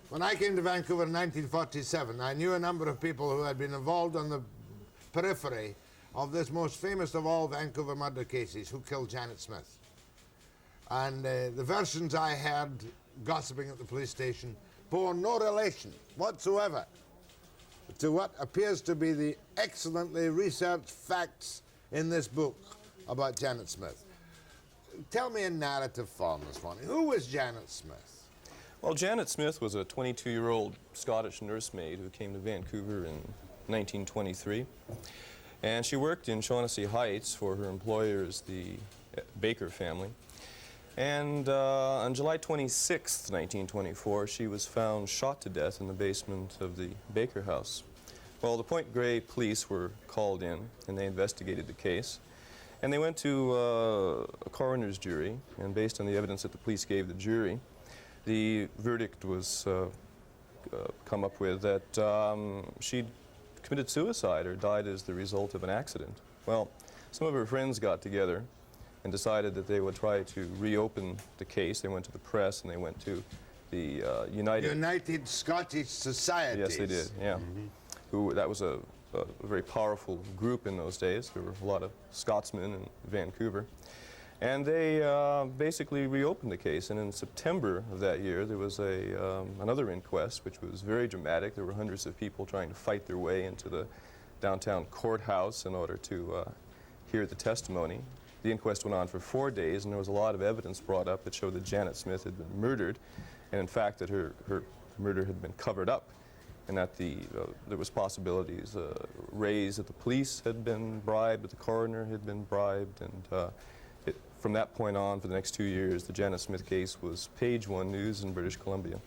When I came to Vancouver in 1947, I knew a number of people who had been involved on the periphery of this most famous of all Vancouver murder cases, Who Killed Janet Smith. And the versions I heard gossiping at the police station bore no relation whatsoever to what appears to be the excellently researched facts in this book about Janet Smith. Tell me in narrative form this morning, who was Janet Smith? Well, Janet Smith was a 22-year-old Scottish nursemaid who came to Vancouver in 1923. And she worked in Shaughnessy Heights for her employers, the Baker family. And on July 26, 1924, she was found shot to death in the basement of the Baker house. Well, the Point Grey police were called in, and they investigated the case. And they went to a coroner's jury, and based on the evidence that the police gave the jury, the verdict was come up with that she'd committed suicide or died as the result of an accident. Well, some of her friends got together and decided that they would try to reopen the case. They went to the press and they went to the United Scottish Societies. Yes, they did, yeah. That was a very powerful group in those days. There were a lot of Scotsmen in Vancouver. And they basically reopened the case, and in September of that year there was another inquest, which was very dramatic. There were hundreds of people trying to fight their way into the downtown courthouse in order to hear the testimony. The inquest went on for 4 days, and there was a lot of evidence brought up that showed that Janet Smith had been murdered, and in fact that her murder had been covered up, and that there was possibilities raised that the police had been bribed, that the coroner had been bribed, and from that point on, for the next 2 years, the Janet Smith case was page 1 news in British Columbia.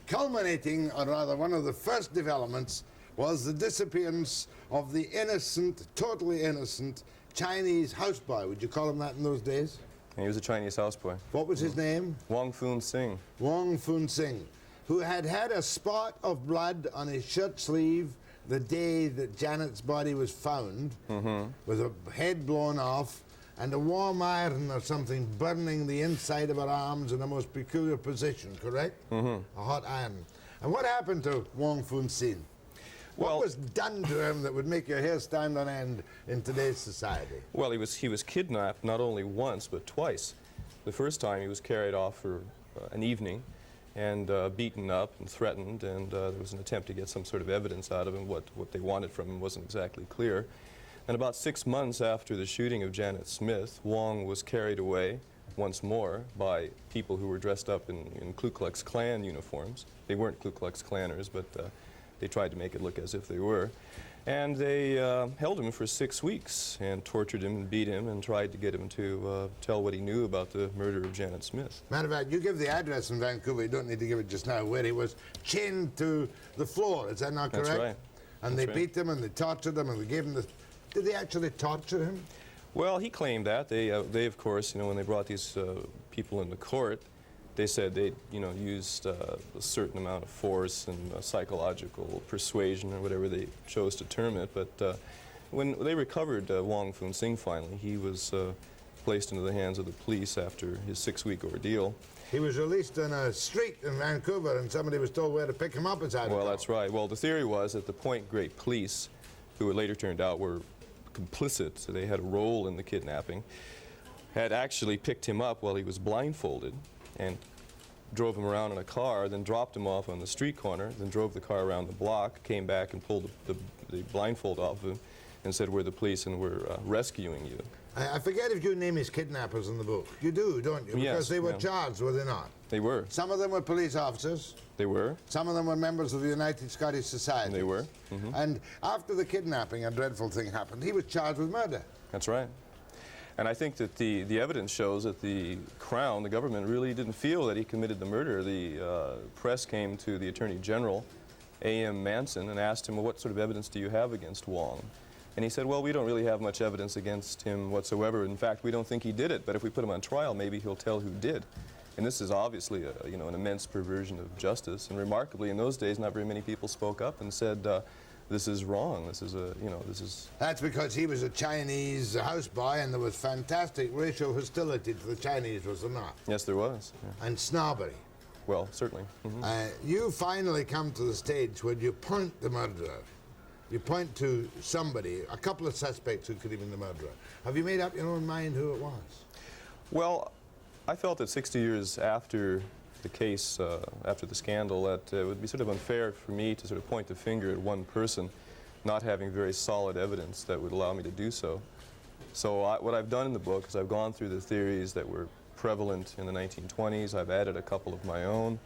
Culminating, or rather one of the first developments, was the disappearance of the innocent, totally innocent, Chinese houseboy. Would you call him that in those days? And he was a Chinese houseboy. What was his name? Foon Sing. Foon Sing, who had had a spot of blood on his shirt sleeve the day that Janet's body was found, with a head blown off, and a warm iron or something burning the inside of her arms in a most peculiar position, correct? A hot iron. And what happened to Foon Sing? What was done to him that would make your hair stand on end in today's society? Well, he was kidnapped not only once, but twice. The first time he was carried off for an evening and beaten up and threatened, and there was an attempt to get some sort of evidence out of him. What they wanted from him wasn't exactly clear. And about 6 months after the shooting of Janet Smith, Wong was carried away once more by people who were dressed up in Ku Klux Klan uniforms. They weren't Ku Klux Klanners, but they tried to make it look as if they were. And they held him for 6 weeks and tortured him and beat him and tried to get him to tell what he knew about the murder of Janet Smith. Matter of fact, you give the address in Vancouver, you don't need to give it just now, where he was chained to the floor, is that not correct? That's right. And That's they beat him and they tortured him and they gave him the... Did they actually torture him? Well, he claimed that. They of course, when they brought these people into court, they said they, used a certain amount of force and psychological persuasion or whatever they chose to term it. But when they recovered Foon Sing finally, he was placed into the hands of the police after his 6-week ordeal. He was released in a street in Vancouver, and somebody was told where to pick him up, as I recall. Well, that's right. Well, the theory was that the Point Grey police, who it later turned out were complicit, so they had a role in the kidnapping, had actually picked him up while he was blindfolded and drove him around in a car, then dropped him off on the street corner, then drove the car around the block, came back and pulled the blindfold off of him and said, "We're the police and we're rescuing you." I forget if you name his kidnappers in the book. You do, don't you? Because yes, they were charged, were they not? They were. Some of them were police officers. They were. Some of them were members of the United Scottish Society. They were. And after the kidnapping, a dreadful thing happened. He was charged with murder. That's right. And I think that the evidence shows that the Crown, the government, really didn't feel that he committed the murder. The press came to the Attorney General, A.M. Manson, and asked him, well, what sort of evidence do you have against Wong? And he said, well, we don't really have much evidence against him whatsoever. In fact, we don't think he did it, but if we put him on trial, maybe he'll tell who did. And this is obviously an immense perversion of justice. And remarkably, in those days, not very many people spoke up and said, this is wrong. This is this is... That's because he was a Chinese houseboy, and there was fantastic racial hostility to the Chinese, was there not? Yes, there was. Yeah. And snobbery. Well, certainly. You finally come to the stage when you point the murderer. You point to somebody, a couple of suspects who could have been the murderer. Have you made up your own mind who it was? Well, I felt that 60 years after the case, after the scandal, that it would be sort of unfair for me to sort of point the finger at one person, not having very solid evidence that would allow me to do so. So what I've done in the book is I've gone through the theories that were prevalent in the 1920s. I've added a couple of my own,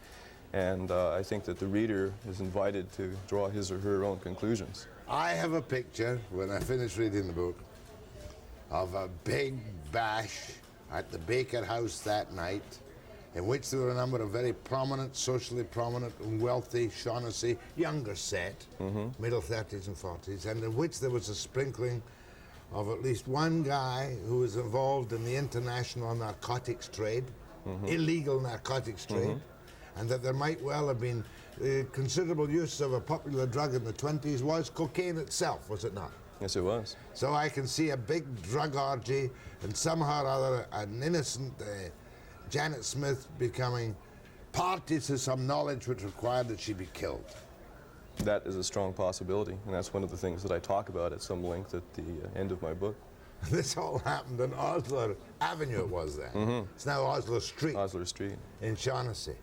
and I think that the reader is invited to draw his or her own conclusions. I have a picture, when I finish reading the book, of a big bash at the Baker House that night, in which there were a number of very prominent, socially prominent and wealthy Shaughnessy, younger set, middle 30s and 40s, and in which there was a sprinkling of at least one guy who was involved in the international narcotics trade, illegal narcotics trade, and that there might well have been considerable use of a popular drug in the 20s was cocaine itself, was it not? Yes, it was. So I can see a big drug orgy and somehow or other an innocent Janet Smith becoming party to some knowledge which required that she be killed. That is a strong possibility, and that's one of the things that I talk about at some length at the end of my book. This all happened on Osler Avenue, it was then. It's now Osler Street. Osler Street. In Shaughnessy.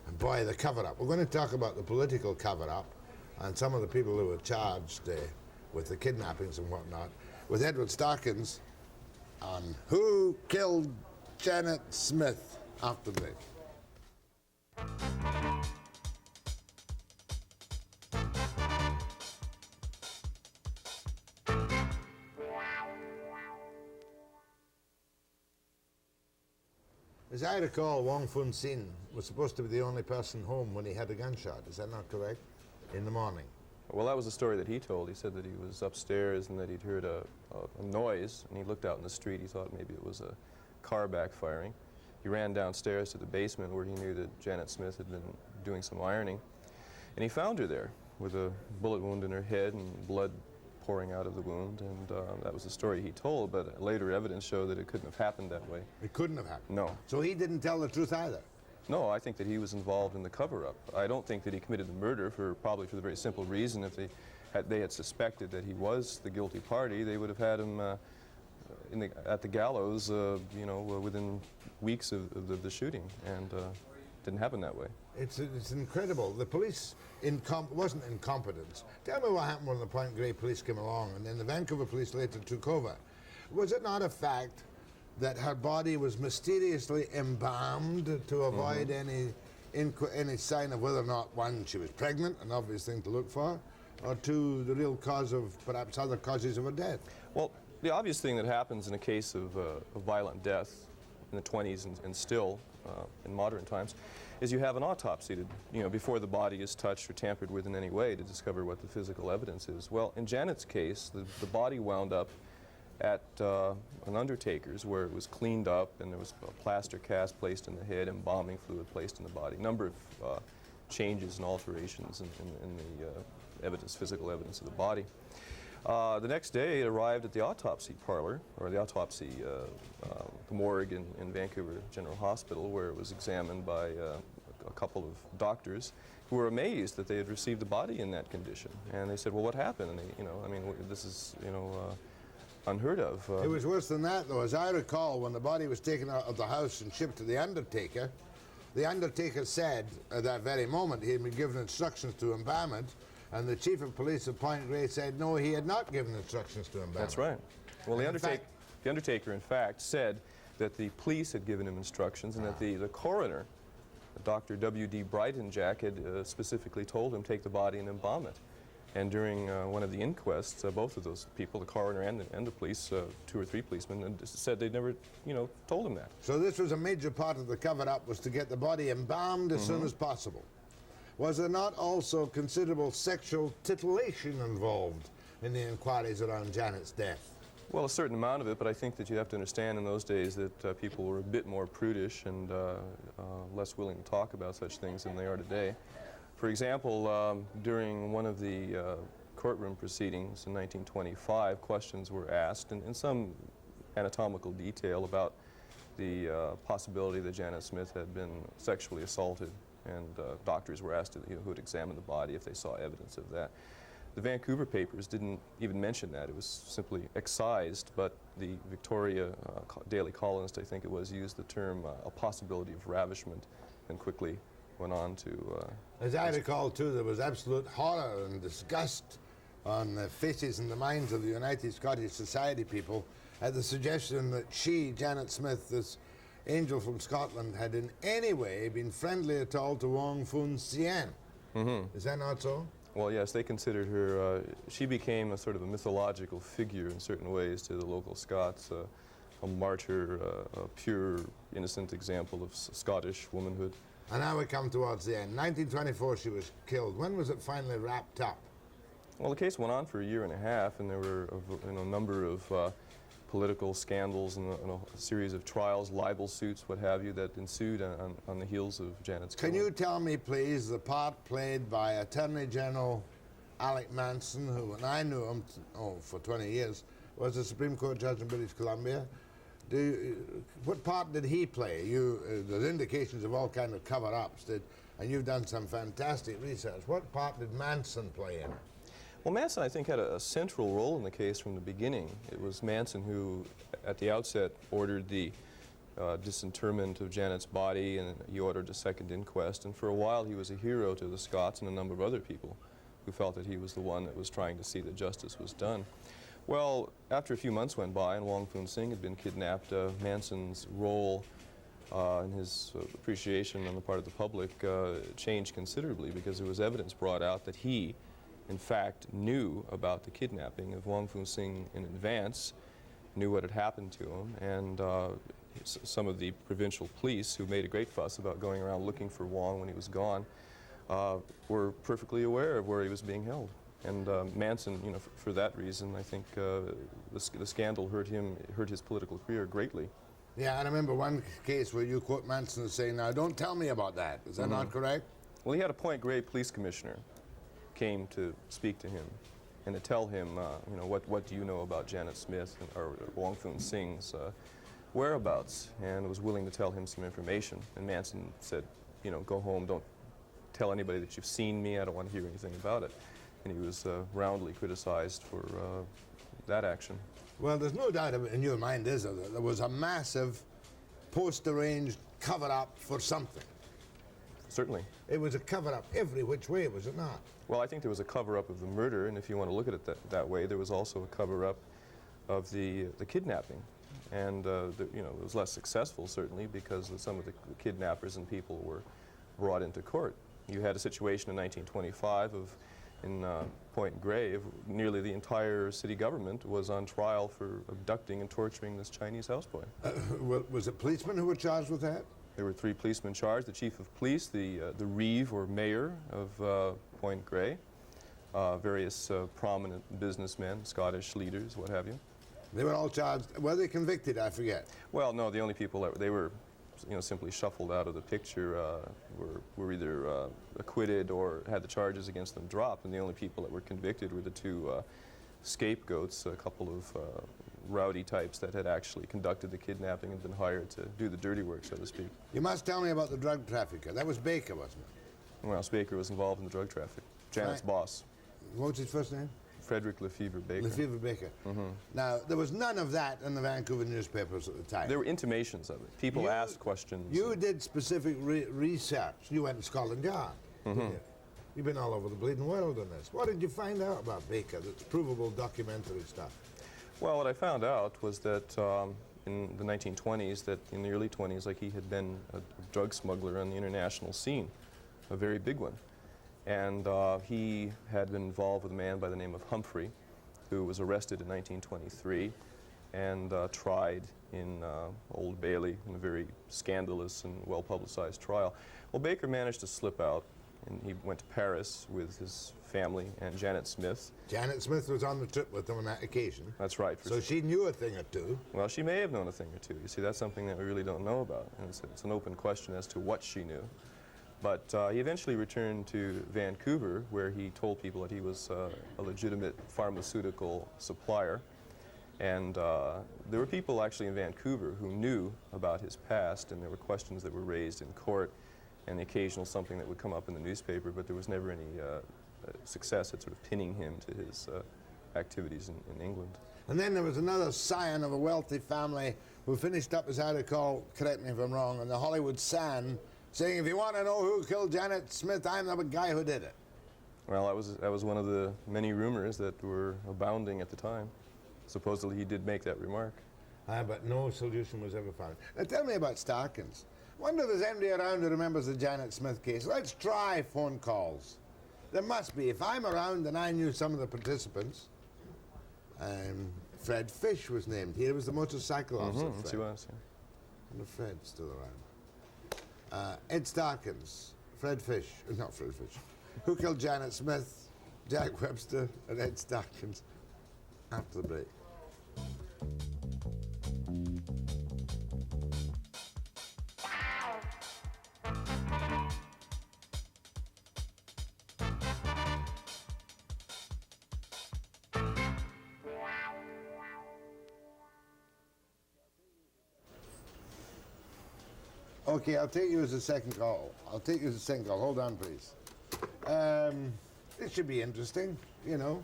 And boy, the cover-up. We're going to talk about the political cover-up and some of the people who were charged with the kidnappings and whatnot, with Edward Starkins on who killed Janet Smith after this. As I recall, Foon Sing was supposed to be the only person home when he had a gunshot. Is that not correct? In the morning. Well, that was the story that he told. He said that he was upstairs and that he'd heard a noise, and he looked out in the street. He thought maybe it was a car backfiring. He ran downstairs to the basement where he knew that Janet Smith had been doing some ironing, and he found her there with a bullet wound in her head and blood pouring out of the wound, and that was the story he told, but later evidence showed that it couldn't have happened that way. It couldn't have happened? No. So he didn't tell the truth either? No, I think that he was involved in the cover-up. I don't think that he committed the murder probably for the very simple reason if they had suspected that he was the guilty party, they would have had him at the gallows, within weeks of the shooting, and didn't happen that way. It's incredible. The police wasn't incompetence. Tell me what happened when the Point Grey police came along and then the Vancouver police later took over. Was it not a fact that her body was mysteriously embalmed to avoid any sign of whether or not, one, she was pregnant, an obvious thing to look for, or two, the real cause of perhaps other causes of her death? Well, the obvious thing that happens in a case of violent death in the 20s and still in modern times is you have an autopsy before the body is touched or tampered with in any way to discover what the physical evidence is. Well, in Janet's case, the body wound up at an undertaker's where it was cleaned up and there was a plaster cast placed in the head, embalming fluid placed in the body. A number of changes and alterations in the physical evidence of the body. The next day it arrived at the autopsy parlor, or the autopsy the morgue in Vancouver General Hospital, where it was examined by a couple of doctors who were amazed that they had received the body in that condition. And they said, well, what happened? And they, this is, unheard of. It was worse than that, though. As I recall, when the body was taken out of the house and shipped to the undertaker said at that very moment he had been given instructions to embalm it, and the chief of police of Point Grey said, no, he had not given instructions to embalm it. That's right. Well, the undertaker, in fact, said that the police had given him instructions and that the coroner, Dr. W.D. Brighton-Jack, had specifically told him take the body and embalm it. And during one of the inquests, both of those people, the coroner and the police, 2 or 3 policemen, said they'd never, told him that. So this was a major part of the cover-up, was to get the body embalmed as soon as possible. Was there not also considerable sexual titillation involved in the inquiries around Janet's death? Well, a certain amount of it, but I think that you have to understand in those days that people were a bit more prudish and less willing to talk about such things than they are today. For example, during one of the courtroom proceedings in 1925, questions were asked in some anatomical detail about the possibility that Janet Smith had been sexually assaulted. and doctors were asked to, who would examine the body if they saw evidence of that. The Vancouver papers didn't even mention that. It was simply excised, but the Victoria Daily Colonist, I think it was, used the term a possibility of ravishment, and quickly went on to... As I recall, too, there was absolute horror and disgust on the faces and the minds of the United Scottish Society people at the suggestion that she, Janet Smith, this angel from Scotland, had in any way been friendly at all to Wong Foon Sing. Is that not so? Well, yes, they considered her, she became a sort of a mythological figure in certain ways to the local Scots, a martyr, a pure, innocent example of Scottish womanhood. And now we come towards the end. 1924 she was killed. When was it finally wrapped up? Well, the case went on for a year and a half, and there were a number of political scandals and a series of trials, libel suits, what have you, that ensued on the heels of Janet's killing. Can you tell me, please, the part played by Attorney General Alec Manson, who, when I knew him, for 20 years, was a Supreme Court judge in British Columbia. What part did he play? There's indications of all kind of cover-ups, and you've done some fantastic research. What part did Manson play in? Well, Manson, I think, had a central role in the case from the beginning. It was Manson who, at the outset, ordered the disinterment of Janet's body, and he ordered a second inquest. And for a while, he was a hero to the Scots and a number of other people who felt that he was the one that was trying to see that justice was done. Well, after a few months went by and Wong Foon Sing had been kidnapped, Manson's role and his appreciation on the part of the public changed considerably, because there was evidence brought out that he, in fact, knew about the kidnapping of Wong Foon Sing in advance, knew what had happened to him, and some of the provincial police, who made a great fuss about going around looking for Wong when he was gone, were perfectly aware of where he was being held. And Manson, for that reason, I think the scandal hurt his political career greatly. Yeah, I remember one case where you quote Manson as saying, "Now, don't tell me about that." Is that not correct? Well, he had a Point Grey police commissioner came to speak to him and to tell him, what do you know about Janet Smith or Wong Foon Sing's whereabouts, and was willing to tell him some information. And Manson said, go home, don't tell anybody that you've seen me, I don't want to hear anything about it. And he was roundly criticized for that action. Well, there's no doubt in your mind, is there, that there was a massive post-arranged cover-up for something. Certainly. It was a cover-up every which way, was it not? Well, I think there was a cover-up of the murder, and if you want to look at it that way, there was also a cover-up of the kidnapping. And it was less successful, certainly, because some of the kidnappers and people were brought into court. You had a situation in 1925 in Point Grey, nearly the entire city government was on trial for abducting and torturing this Chinese houseboy. Was it policemen who were charged with that? There were 3 policemen charged: the chief of police, the reeve or mayor of Point Grey, various prominent businessmen, Scottish leaders, what have you. They were all charged. Were they convicted? I forget. Well, no, the only people that they were simply shuffled out of the picture were either acquitted or had the charges against them dropped, and the only people that were convicted were the 2 scapegoats, a couple of rowdy types that had actually conducted the kidnapping and been hired to do the dirty work, so to speak. You must tell me about the drug trafficker. That was Baker, wasn't it? Well, Baker was involved in the drug traffic. Janet's boss. What was his first name? Frederick Lefevre Baker. Lefevre Baker. Now, there was none of that in the Vancouver newspapers at the time. There were intimations of it. People asked questions. You did specific research. You went to Scotland Yard. You've been all over the bleeding world on this. What did you find out about Baker that's provable documentary stuff? Well, what I found out was that in the 1920s, that in the early 20s, like, he had been a drug smuggler on the international scene, a very big one. And he had been involved with a man by the name of Humphrey, who was arrested in 1923 and tried in Old Bailey in a very scandalous and well-publicized trial. Well, Baker managed to slip out, and he went to Paris with his family and Janet Smith. Janet Smith was on the trip with them on that occasion. That's right. So she knew a thing or two. Well, she may have known a thing or two. You see, that's something that we really don't know about, and it's an open question as to what she knew. But he eventually returned to Vancouver, where he told people that he was a legitimate pharmaceutical supplier. And there were people actually in Vancouver who knew about his past, and there were questions that were raised in court. and the occasional something that would come up in the newspaper, but there was never any success at sort of pinning him to his activities in England. And then there was another scion of a wealthy family who finished up, as I recall, correct me if I'm wrong, in the Hollywood Sun, saying, if you want to know who killed Janet Smith, I'm the guy who did it. Well, that was one of the many rumors that were abounding at the time. Supposedly he did make that remark. But no solution was ever found. Now tell me about Starkins. Wonder if there's anybody around who remembers the Janet Smith case. Let's try phone calls. There must be. If I'm around and I knew some of the participants, Fred Fish was named. He was the motorcycle officer. Yes, he was, yeah. I wonder if Fred's still around. Ed Starkins, Fred Fish, not Fred Fish. Who killed Janet Smith? Jack Webster and Ed Starkins. After the break. Okay, I'll take you as a second call. Hold on, please. This should be interesting, you know.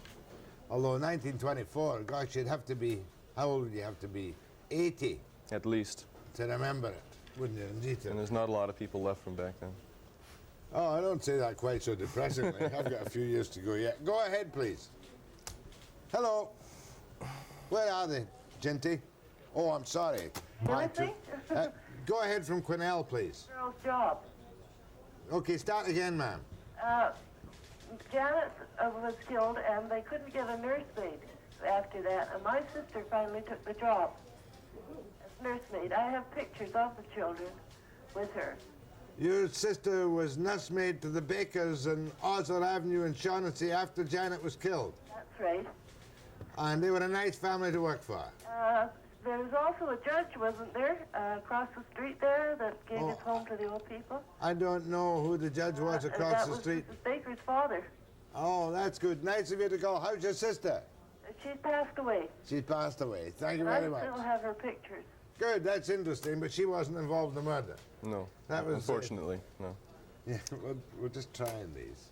Although 1924, gosh, you'd have to be, how old would you have to be? 80. At least. To remember it, wouldn't you, indeed? And there's not a lot of people left from back then. Oh, I don't say that quite so depressingly. I've got a few years to go yet. Go ahead, please. Hello. Where are they, Genty? Oh, I'm sorry. Go ahead from Quinnell, please. Girl's job. Okay, start again, ma'am. Janet was killed, and they couldn't get a nursemaid after that. And my sister finally took the job as nursemaid. I have pictures of the children with her. Your sister was nursemaid to the Bakers on Osler Avenue in Shaughnessy after Janet was killed. That's right. And they were a nice family to work for. There was also a judge, wasn't there, across the street there that gave his home to the old people? I don't know who the judge was across the street. That was Mrs. Baker's father. Oh, that's good. Nice of you to call. How's your sister? She's passed away. She's passed away. Thank you very much. I still have her pictures. Good, that's interesting, but she wasn't involved in the murder. No, that was, unfortunately, no. Yeah, we're just trying these.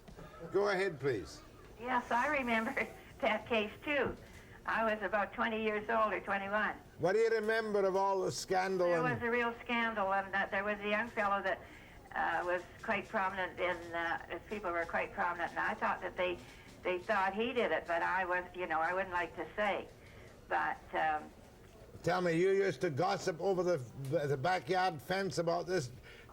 Go ahead, please. Yes, I remember that case, too. I was about 20 years old, or 21. What do you remember of all the scandal? There was a real scandal, and there was a young fellow that was quite prominent in, people were quite prominent, and I thought that they thought he did it, but I was, I wouldn't like to say. But... Tell me, you used to gossip over the backyard fence about this?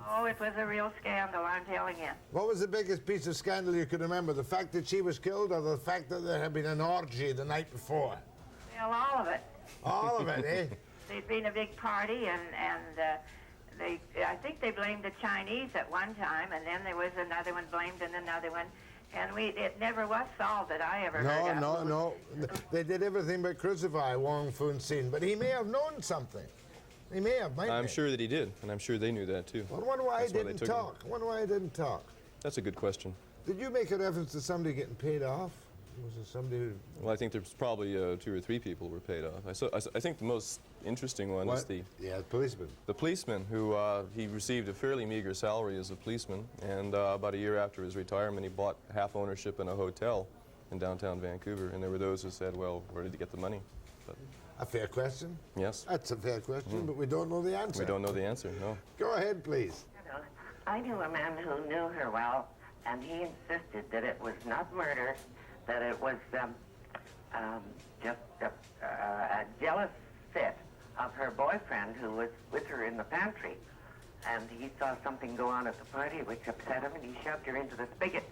Oh, it was a real scandal, I'm telling you. What was the biggest piece of scandal you could remember? The fact that she was killed, or the fact that there had been an orgy the night before? Well, all of it. All of it, eh? There'd been a big party, and I think they blamed the Chinese at one time, and then there was another one blamed and another one. And it never was solved that I ever heard of. No. They did everything but crucify Foon Sing, but he may have known something. He may have, I'm sure that he did, and I'm sure they knew that, too. Well, I wonder why he didn't talk. That's a good question. Did you make a reference to somebody getting paid off? Was there somebody who... Well, I think there's probably 2 or 3 people who were paid off. I think the most interesting one is the policeman. The policeman, who he received a fairly meager salary as a policeman, and about a year after his retirement, he bought half ownership in a hotel in downtown Vancouver, and there were those who said, well, where did he get the money? But a fair question. Yes. That's a fair question, but we don't know the answer. We don't know the answer, no. Go ahead, please. I knew a man who knew her well, and he insisted that it was not murder, that it was just a jealous fit of her boyfriend who was with her in the pantry. And he saw something go on at the party which upset him, and he shoved her into the spigot.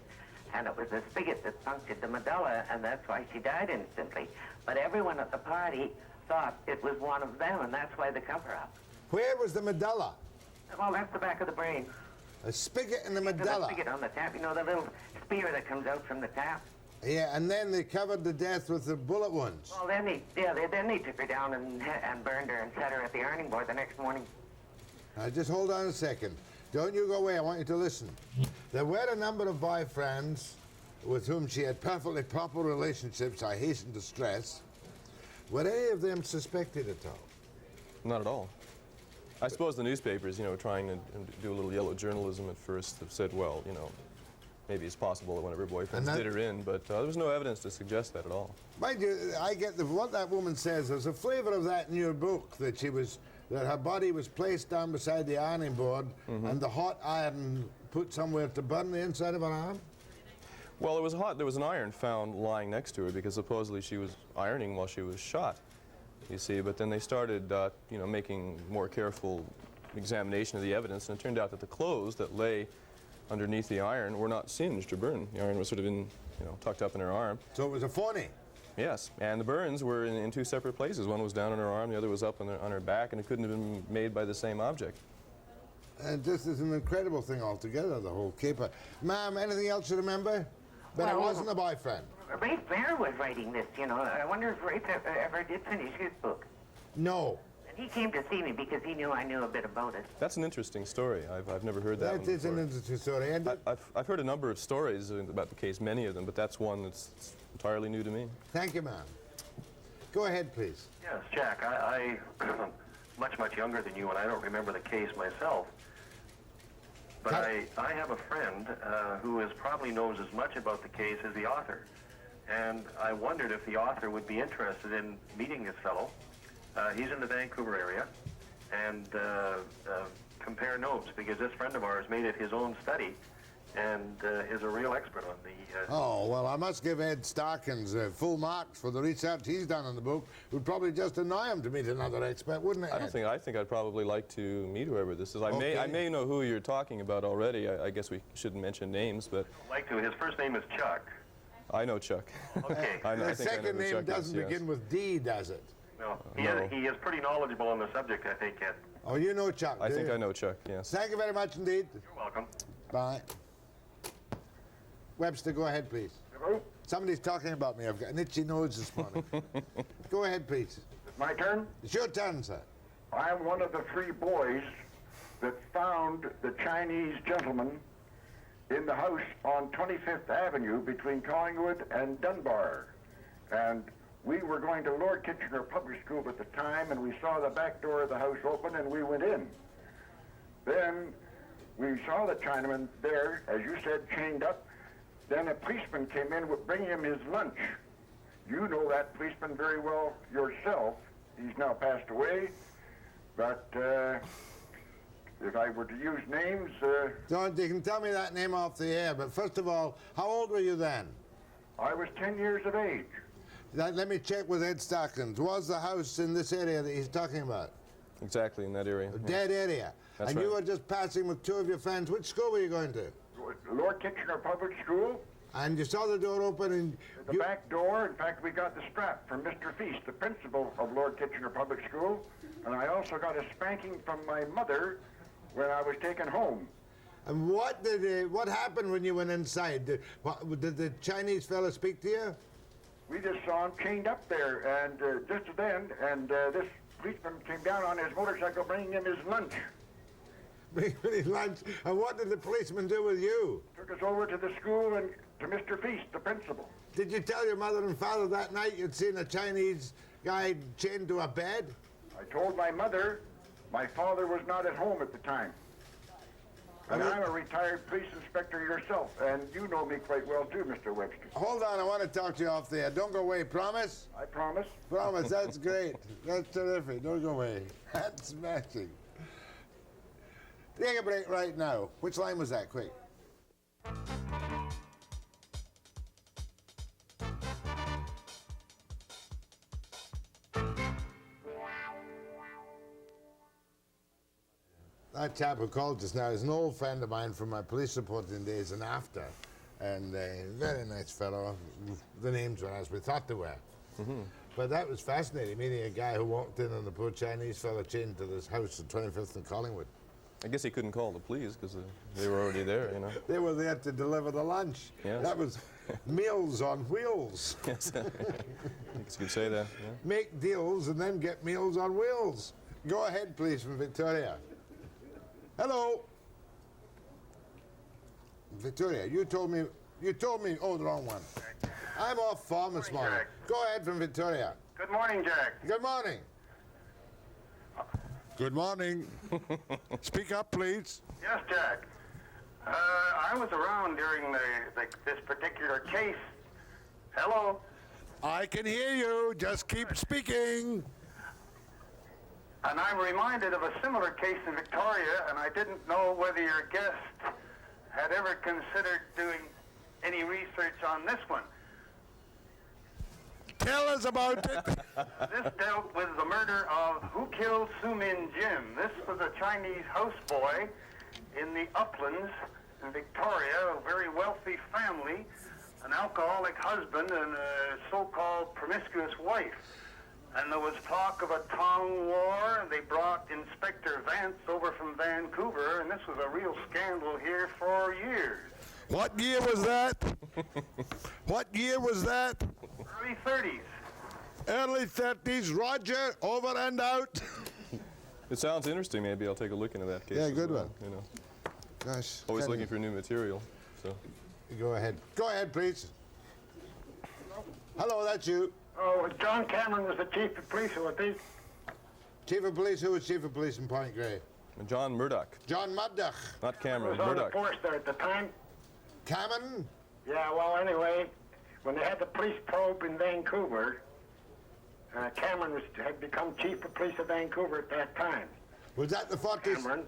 And it was the spigot that punctured the medulla, and that's why she died instantly. But everyone at the party thought it was one of them, and that's why the cover-up. Where was the medulla? Well, that's the back of the brain. A spigot in the medulla? The spigot on the tap, the little spear that comes out from the tap. Yeah, and then they covered the death with the bullet wounds. Well, then they took her down and burned her and set her at the ironing board the next morning. Now, just hold on a second. Don't you go away. I want you to listen. There were a number of boyfriends with whom she had perfectly proper relationships, I hasten to stress. Were any of them suspected at all? Not at all. I suppose the newspapers, trying to do a little yellow journalism at first, have said, well, maybe it's possible that one of her boyfriends did her in, but there was no evidence to suggest that at all. Mind you, I get what that woman says. There's a flavour of that in your book, that her body was placed down beside the ironing board and the hot iron put somewhere to burn the inside of her arm? Well, there was an iron found lying next to her because supposedly she was ironing while she was shot, you see, but then they started, making more careful examination of the evidence, and it turned out that the clothes that lay underneath the iron were not singed or burned. The iron was sort of tucked up in her arm. So it was a phony? Yes, and the burns were in two separate places. One was down on her arm, the other was up on her back, and it couldn't have been made by the same object. And this is an incredible thing altogether, the whole caper. Ma'am, anything else you remember? But it wasn't a boyfriend. Rafe Bear was writing this, I wonder if Rafe ever did finish his book. No. And he came to see me because he knew I knew a bit about it. That's an interesting story. I've never heard that one That is an before. interesting story. And I've heard a number of stories about the case, many of them, but that's one that's entirely new to me. thank you, ma'am. Go ahead, please. Yes, Jack, I much younger than you, and I don't remember the case myself. But I have a friend who probably knows as much about the case as the author. And I wondered if the author would be interested in meeting this fellow. He's in the Vancouver area, and compare notes, because this friend of ours made it his own study and is a real expert on the... Oh, well, I must give Ed Starkins full marks for the research he's done in the book. It would probably just annoy him to meet another expert, wouldn't it, Ed? I think I'd probably like to meet whoever this is. Okay. I may know who you're talking about already. I guess we shouldn't mention names, but I'd like to. His first name is Chuck. I know Chuck. Okay. I The think I know second who name Chuck is, doesn't yes. begin with D, does it? No, No. He is pretty knowledgeable on the subject, I think, Ed. Oh, you know Chuck, I do think you? I know Chuck, yes. Thank you very much indeed. You're welcome. Bye. Webster, go ahead, please. Hello? Somebody's talking about me. I've got an itchy nose this morning. Go ahead, please. It's my turn? It's your turn, sir. I'm one of the 3 boys that found the Chinese gentleman in the house on 25th Avenue between Collingwood and Dunbar. And we were going to Lord Kitchener Public School at the time, and we saw the back door of the house open, and we went in. Then we saw the Chinaman there, as you said, chained up. Then a policeman came in bringing him his lunch. You know that policeman very well yourself. He's now passed away. But if I were to use names... Don't, you can tell me that name off the air, but first of all, how old were you then? I was 10 years of age. Let me check with Ed Starkins. Was the house in this area that he's talking about? Exactly, in that area. A dead area. That's and you right. were just passing with 2 of your friends. Which school were you going to? Lord Kitchener Public School. And you saw the door open and... The back door, in fact, we got the strap from Mr. Feast, the principal of Lord Kitchener Public School. And I also got a spanking from my mother when I was taken home. And what happened when you went inside? Did the Chinese fella speak to you? We just saw him chained up there, and just then, this policeman came down on his motorcycle bringing him his lunch. Bring his lunch. And what did the policeman do with you? Took us over to the school and to Mr. Feast, the principal. Did you tell your mother and father that night you'd seen a Chinese guy chained to a bed? I told my mother my father was not at home at the time. And I'm a retired police inspector yourself, and you know me quite well too, Mr. Webster. Hold on, I want to talk to you off the air. Don't go away, promise? I promise. Promise, that's great. That's terrific. Don't go away. That's smashing. Take a break right now. Which line was that? Quick. That chap who called just now is an old friend of mine from my police reporting days and after. And a very nice fellow. The names were as we thought they were. But that was fascinating, meeting a guy who walked in on the poor Chinese fellow chained to this house at 25th and Collingwood. I guess he couldn't call the police because they were already there, you know. They were there to deliver the lunch. Yes. That was meals on wheels. Yes. I guess you could say that. Yeah. Make deals and then get meals on wheels. Go ahead, please, from Victoria. Hello. Victoria, you told me, oh, the wrong one. I'm off form this morning. Jack. Go ahead from Victoria. Good morning, Jack. Good morning. Good morning. Speak up, please. Yes, Jack. I was around during this particular case. Hello? I can hear you. Just keep speaking. And I'm reminded of a similar case in Victoria, and I didn't know whether your guest had ever considered doing any research on this one. Tell us about it. This dealt with the murder of Who Killed Su Min Jim. This was a Chinese houseboy in the uplands in Victoria, a very wealthy family, an alcoholic husband and a so-called promiscuous wife. And there was talk of a tongue war, and they brought Inspector Vance over from Vancouver, and this was a real scandal here for years. What year was that? What year was that? Early 30s. Early 30s. Roger, over and out. It sounds interesting. Maybe I'll take a look into that case. Yeah, as good well, one. You know, Gosh. always looking for new material. So. Go ahead. Go ahead, please. Hello, that's you. Oh, John Cameron was the chief of police, was he? Chief of police? Who was chief of police in Point Grey? John Murdoch, John Murdoch. not Cameron. Was on the Murdoch. force there at the time. Cameron? Yeah, well, anyway, when they had the police probe in Vancouver, Cameron had become chief of police of Vancouver at that time. Was that the 40s? Cameron,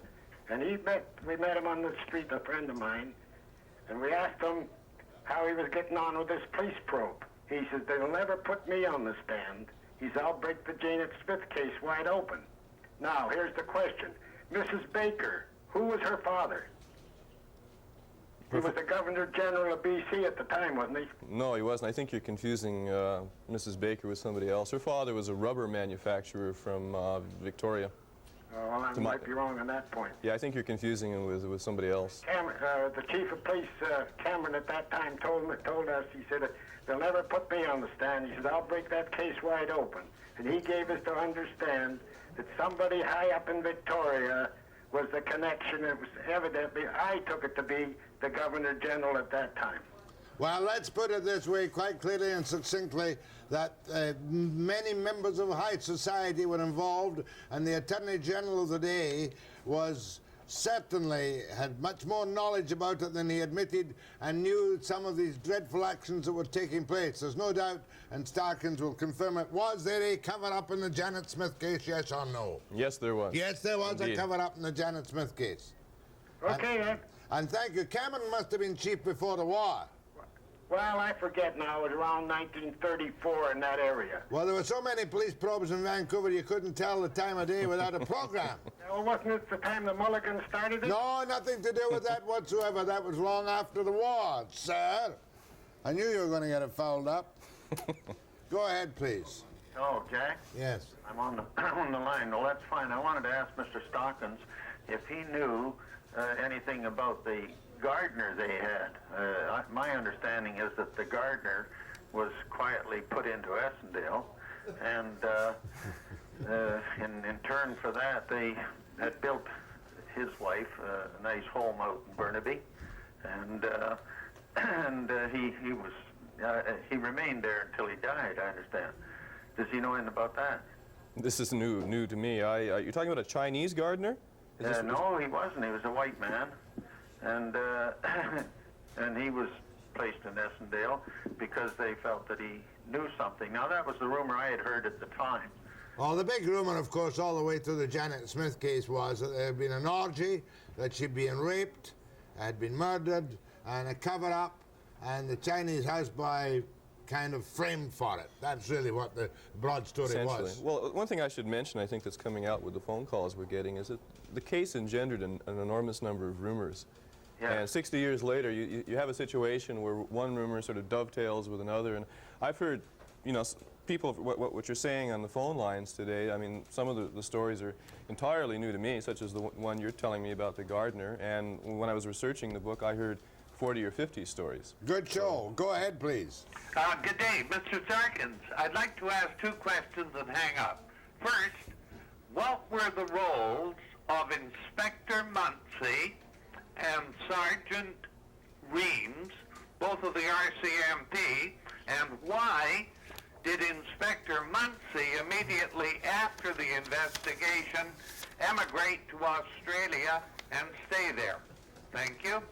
and we met him on the street, a friend of mine, and we asked him how he was getting on with this police probe. He says, they'll never put me on the stand. He says, I'll break the Janet Smith case wide open. Now, here's the question. Mrs. Baker, who was her father? He was the Governor General of BC at the time, wasn't he? No, he wasn't. I think you're confusing Mrs. Baker with somebody else. Her father was a rubber manufacturer from Victoria. Oh, well, I might be wrong on that point. Yeah, I think you're confusing him with somebody else. Cameron, the chief of police, Cameron, at that time told us, he said, they'll never put me on the stand. He said, I'll break that case wide open. And he gave us to understand that somebody high up in Victoria was the connection. It was evidently, I took it to be the Governor General at that time. Well, let's put it this way quite clearly and succinctly, that many members of high society were involved, and the Attorney General of the day certainly had much more knowledge about it than he admitted, and knew some of these dreadful actions that were taking place. There's no doubt, and Starkins will confirm it, was there a cover-up in the Janet Smith case, yes or no? Yes, there was. Yes, there was Indeed. a cover-up in the Janet Smith case. Okay, then. And thank you. Cameron must have been chief before the war. Well, I forget now. It was around 1934 in that area. Well, there were so many police probes in Vancouver you couldn't tell the time of day without a program. Well, wasn't it the time the Mulligans started it? No, nothing to do with that whatsoever. That was long after the war, sir. I knew you were going to get it fouled up. Go ahead, please. Oh, Jack? Yes. I'm on the line. Well, that's fine. I wanted to ask Mr. Starkins if he knew anything about the gardener they had. My understanding is that the gardener was quietly put into Essendale, and in turn for that, they had built his wife a nice home out in Burnaby, and he remained there until he died, I understand. Does he know anything about that? This is new to me. You're talking about a Chinese gardener? No, he wasn't. He was a white man, and and he was placed in Essendale because they felt that he knew something. Now, that was the rumor I had heard at the time. Well, the big rumor, of course, all the way through the Janet Smith case was that there had been an orgy, that she'd been raped, had been murdered, and a cover-up, and the Chinese houseboy kind of framed for it. That's really what the broad story was. Well, one thing I should mention, I think, that's coming out with the phone calls we're getting is that the case engendered an enormous number of rumors. Yeah. And 60 years later, you have a situation where one rumor sort of dovetails with another. And I've heard, you know, people, what you're saying on the phone lines today, I mean, some of the stories are entirely new to me, such as the one you're telling me about the gardener. And when I was researching the book, I heard 40 or 50 stories. Good show. Go ahead, please. Good day, Mr. Starkins. I'd like to ask two questions and hang up. First, what were the roles of Inspector Muncy and Sergeant Reams, both of the RCMP, and why did Inspector Muncy, immediately after the investigation, emigrate to Australia and stay there. Thank you.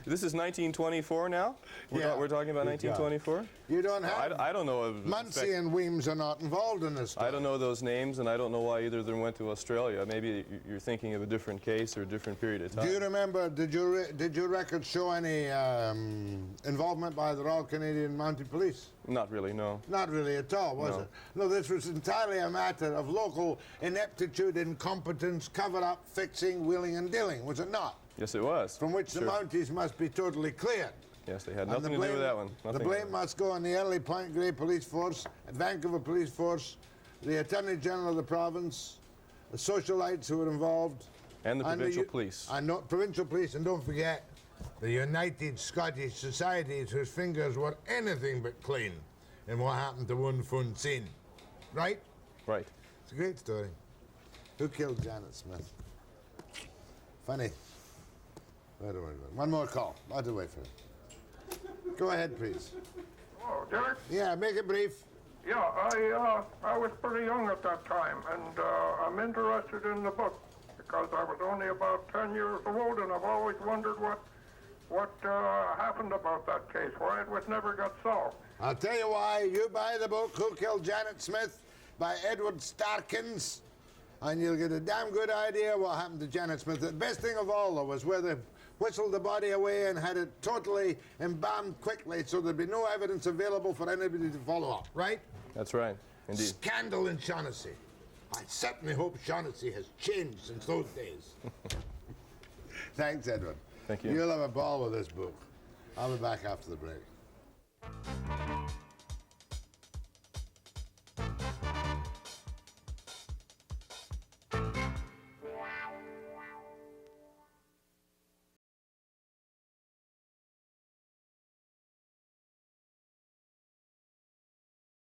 This is 1924 now? We're talking about 1924? You don't have... I don't know. Of Muncie and Weems are not involved in this story. I don't know those names, and I don't know why either of them went to Australia. Maybe you're thinking of a different case or a different period of time. Do you remember, did your records show any involvement by the Royal Canadian Mounted Police? Not really, no. Not really at all, was it? No, this was entirely a matter of local ineptitude, incompetence, cover-up, fixing, wheeling and dealing, was it not? Yes, it was. From which the Mounties must be totally cleared. Yes, they had nothing to do with that one. The blame must go on the early Point Grey Police Force, Vancouver Police Force, the Attorney General of the province, the socialites who were involved. And the provincial police. Provincial police, and don't forget, the United Scottish Societies, whose fingers were anything but clean in what happened to one Foon Sing. Right? Right. It's a great story. Who killed Janet Smith? Funny. Wait a minute. One more call. I'll have to wait for it. Go ahead, please. Oh, Derek? Yeah, make it brief. Yeah, I was pretty young at that time, and I'm interested in the book because I was only about 10 years old, and I've always wondered what happened about that case, why it was never got solved. I'll tell you why. You buy the book, Who Killed Janet Smith, by Edward Starkins, and you'll get a damn good idea what happened to Janet Smith. The best thing of all, though, was where they whistled the body away and had it totally embalmed quickly so there'd be no evidence available for anybody to follow up, right? That's right, indeed. Scandal in Shaughnessy. I certainly hope Shaughnessy has changed since those days. Thanks, Edward. Thank you. You'll have a ball with this book. I'll be back after the break.